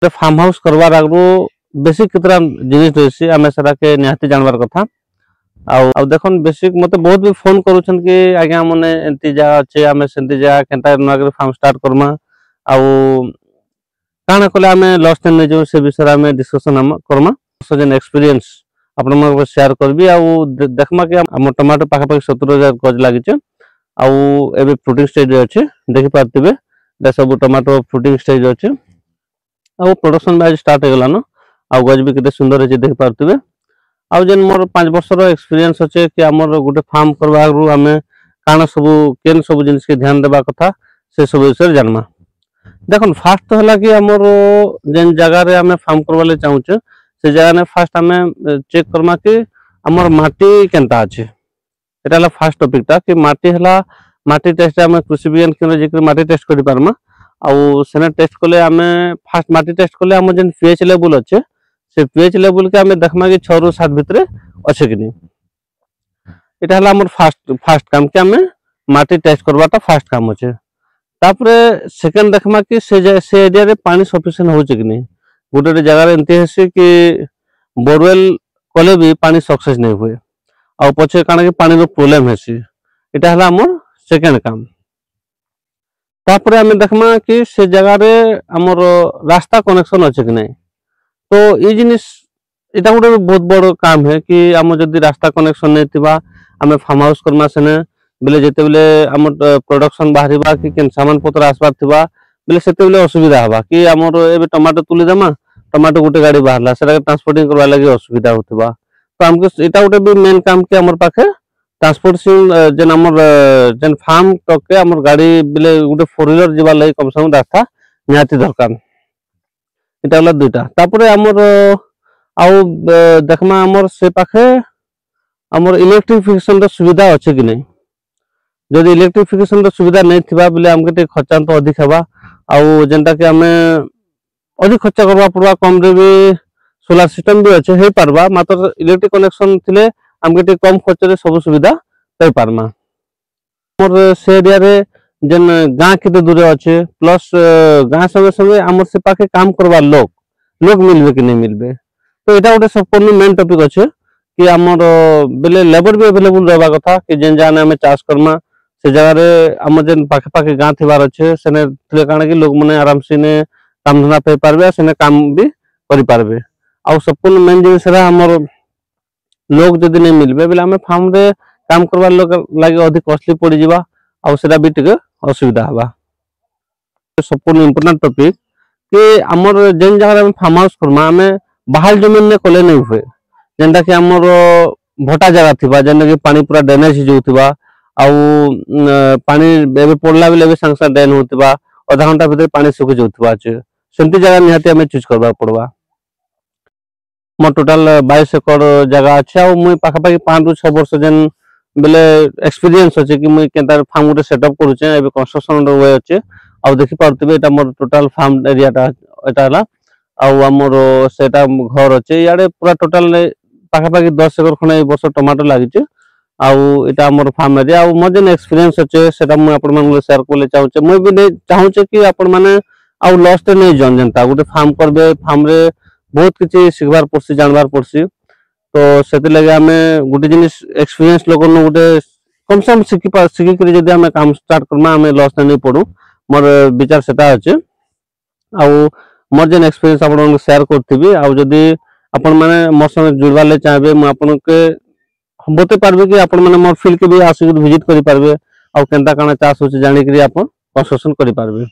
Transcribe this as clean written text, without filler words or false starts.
farm house करवार आगु basic कितना जिनिस रही आम सेटा के निहाती जानवर कथा आउ देखन बेसिक मते बहुत भी फोन करूछन कि आज्ञा मने एंती जगह अच्छे आम सेंती जगह केनता नुआ फार्म स्टार्ट करमा आउ काना कले आम लॉस नहीं जो से विषय में डिस्कशन करमा जेन एक्सपीरियंस आपण मन शेयर करबी आउ देखमा कि हम टमाटो पाखापाखि 17,000 गज लगी आउ एबे फ्रूटिंग स्टेज अच्छे देखि पार्थिबे सब टमाटो फ्रूटिंग स्टेज अच्छे आउ प्रोडक्शन भी स्टार्ट हो गलान आउ गज भी केते सुंदर है देख पार्थिबे आउ जेन मोर 5 वर्षर एक्सपीरियंस अच्छे कि आमर गोटे फार्म करबारु आमे काना सब केन सब जिनिस के ध्यान देबा कथा से सब विषय जानमा देखन फास्ट तो हला कि आमर जेन जगह रे आमे फार्म करवाले चाहूचे से जगह ने फास्ट आमे चेक करमा कि आमर माटी केनता अछि एटा हला फास्ट टॉपिक ता कि माटी हला माटी टेस्ट आमे कृषि विज्ञान केंद्र जेकर माटी टेस्ट करि पारमा आउ सेने टेस्ट कले आमे फास्ट माटी टेस्ट कले आमर जेन पीएच लेवल अच्छे से पीएच लेवल के आमे देखमा कि 6 ରୁ 7 भितरे अच्छे कि नहीं एटा हला आमर फास्ट काम कि आमे माटी टेस्ट करवाटा फास्ट काम अच्छे तापरे सेकंड देखमा कि से एरिया रे पानी सफिशिएंट होचे कि नहीं गोटे जगह रे एंती हेसी कि बोरवेल कले भी पानी सक्सेस नहीं हुए आ पछे काना कि पानी रो प्रॉब्लम हेसी एटा हला हमर सेकंड काम तापरे आमे देखमा कि से जगह रे हमर रास्ता कनेक्शन अछि कि नहीं तो ये जिनिस एटा गोटे बहुत बड़ काम है कि हम जदी रास्ता कनेक्शन नहीं थिबा आमे फार्म हाउस करमा सेने बेले जेते बेले हमर प्रोडक्शन बाहरिबा कि केन सामान पत्र आसबार थिबा बेले सेते बेले असुविधा हबा कि हमर एबे टमाटो तुली देमा टमाटो गोटे गाड़ी बाहरला सेटा ट्रांसपोर्टिंग करवा लागि असुविधा होथिबा तो हमके एटा गोटे भी मेन काम के हमर पाखे ट्रांसपोर्टेशन जेन हमर जेन फार्म तक के हमर गाड़ी बेले गोटे 4 व्हीलर जीवा लागि कम से कम रास्ता निहाती दरकार एटा होला दुटा तापरे हमर आउ देखमा हमर से पाखे हमर इलेक्ट्रिफिकेशन रो सुविधा अछि कि नहीं जदि इलेक्ट्रिफिकेशन रो सुविधा नहीं थिबा बेले हमके ते खर्चा तो अधिक हेबा आउ जेंटा कि हमें अधिक खर्चा करबा पड़बा कम रे भी सोलर सिस्टम भी अच्छे हे पारबा मात्र इलेक्ट्रिक कनेक्शन थिले हमके ते कम खर्च रे सब सुविधा पाई पारमा हमर से एरिया रे जेन गां केते दूर अच्छे प्लस गां संगे संगे हमर से पाखे काम करबा लोग मिलबे कि नहीं मिलबे तो एटा गोटे संपूर्ण मेन टॉपिक अच्छे कि हमर बेले लेबर भी अवेलेबल रहबा कथा कि जेन जाने हमें चाष करमा से जगह रे हमर जेन पाखे पाखे गां थिबार अच्छे सेने थिले काना कि लोग माने आराम से ने काम धंधा पे पारबे सेने काम भी करि पारबे आ संपूर्ण मेन जिनिस रा हमर लोग जदी नहीं मिलबे बेले हमें फार्म रे काम करबा लोग लागि अधिक कॉस्टली पड़ी जिबा आ सेटा भी टिके असुविधा हबा संपूर्ण इंपोर्टेंट टॉपिक कि हमर जेन जगह रे फार्म हाउस करमा हमें बाहर जमीन में कले नहीं हुए जेंटा कि हमर भटा जगह थिबा जेन कि पानी पूरा ड्रेनेज जोथिबा आउ पानी एबे पड़ला बेले संग संग ड्रेन होथिबा आधा घंटा भीतर पानी सुखि जोथिबा छै सेंती जगह निहाती हमें चूज करबा पड़बा मोर टोटल 22 एकड़ जगह अच्छा और मुई पाखा पाखी 5 ରୁ 6 वर्ष जेन बेले एक्सपीरियंस अछि कि मुई केनता फार्म गोटे सेटअप करूचे एबे कंस्ट्रक्शन रो वे अछि आ देखि पारतिबे एटा मोर टोटल फार्म एरिया टा एटा हला आउ हमर सेटा घर अछि याडे पूरा टोटल पाखा पाखी 10 एकड़ खने वर्ष टमाटो लागिचे आउ एटा हमर फार्म एरिया आउ मोर जेन एक्सपीरियंस अछि सेटा मुई आपण मन शेयर करले चाहूचे मुई भी नहीं चाहूचे कि आपण माने आउ लॉस ते नहीं जन जनता गोटे फार्म करबे फार्म रे बहुत किछि सिखबार पड़सी जानबार पड़सी तो सेते लगे हमें गोटे जिनिस एक्सपीरियंस लोग न गोटे कम से कम सिखि करी जदी हमें काम स्टार्ट करमा हमें लॉस नहीं पड़ू मोर विचार सेटा अछि आउ मोर जेन एक्सपीरियंस आपण मन शेयर करथिबी आउ जदी आपण माने मोर संग जुड़बा ले चाहबे म आपण के हम बते पारबे कि आपण माने मोर फील्ड के भी आसी विजिट करि पारबे आउ केनता काना चास होचे जानि करी आपण कंस्ट्रक्शन करि पारबे